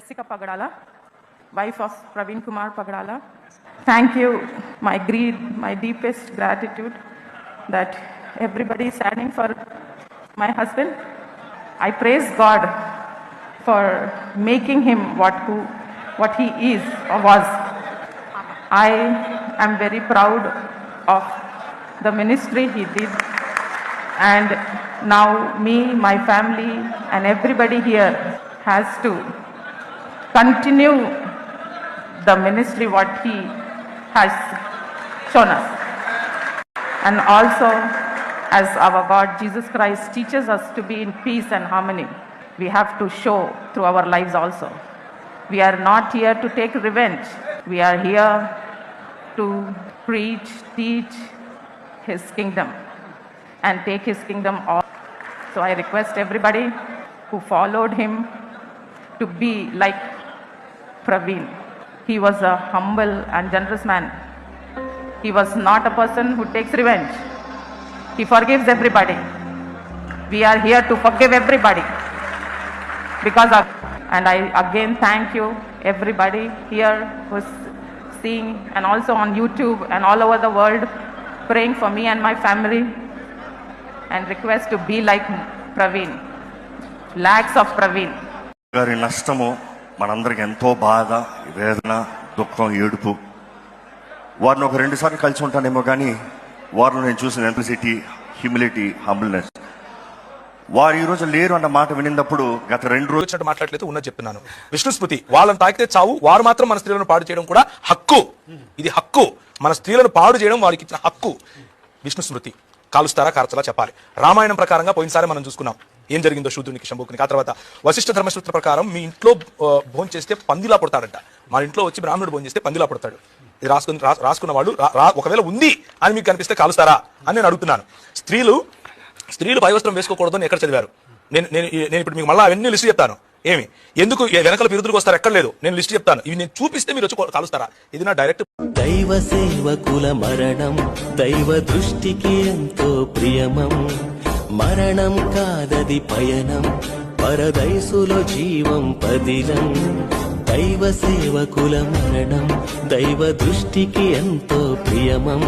Jessica Pagadala, wife of Praveen Kumar Pagadala. Thank you, my deepest gratitude that everybody is standing for my husband. I praise God for making him what he is or was. I am very proud of the ministry he did, and now me, my family, and everybody here has to continue the ministry what he has shown us. And also, as our God Jesus Christ teaches us to be in peace and harmony, we have to show through our lives also. We are not here to take revenge. We are here to preach, teach his kingdom and take his kingdom all. So I request everybody who followed him to be like Praveen. He was a humble and generous man. He was not a person who takes revenge. He forgives everybody. We are here to forgive everybody because of, and I again thank you everybody here who's seeing and also on YouTube and all over the world praying for me and my family, and request to be like Praveen. Lakhs of Praveen. గారి నష్టము మనందరికి ఎంతో బాధ, వేదన, దుఃఖం, ఏడుపు. వారిని ఒక 2 సార్లు కలిసి ఉంటానేమో కానీ వారిలో నేను చూసిన ఎంప్లిసిటీ, హ్యూమిలిటీ, హంబుల్నెస్. వారు ఈ రోజు లేరు అన్న మాట వినినప్పుడు గత 2 రోజులు మాట్లాడలేదు ఉన్నది చెప్తున్నాను. విష్ణు స్మృతి, వాళ్ళని తాకితే చావు, వారు మాత్రం మన స్త్రీలను పాడు చేయడం కూడా హక్కు. ఇది హక్కు, మన స్త్రీలను పాడు చేయడం వారికి ఇచ్చిన హక్కు. విష్ణు స్మృతి కాలుస్తారా కార్చలా చెప్పాలి. రామాయణం ప్రకారంగా పోయినసారి మనం చూసుకున్నాం ఏం జరిగిందో శూద్రునికి, శంభుకునికి. ఆ తర్వాత వశిష్ఠ ధర్మసూత్ర ప్రకారం మీ ఇంట్లో భోజనం చేస్తే పందిలా పుడతాడంట. మన ఇంట్లో వచ్చి బ్రాహ్మణుడు భోజనం చేస్తే పందిలా పుడతాడు. ఇది రాసుకున్న వాళ్ళు ఒకవేళ ఉంది అని మీకు కనిపిస్తే కాలుస్తారా అని నేను అడుగుతున్నాను. స్త్రీలు పైవస్త్రం వేసుకోకూడదు అని ఎక్కడ చదివారు? నేను ఇప్పుడు మీకు మళ్ళీ అవన్నీ లిస్ట్ చెప్తాను. ఏమి ఎందుకు వెనకాల బిరుదులకు వస్తారు? ఎక్కడ లేదు, నేను లిస్ట్ చెప్తాను. ఇవి నేను చూపిస్తే మీరు వచ్చి కాలుస్తారా? ఇది నా డైరెక్ట్. దైవ సేవకుల మరణం దైవ దృష్టికి ఎంతో ప్రియమం. మరణం కాదది పయనం, పరదైసులో జీవం పదిలం. దైవ సేవకుల మరణం దైవ దృష్టికి ఎంతో ప్రియమం.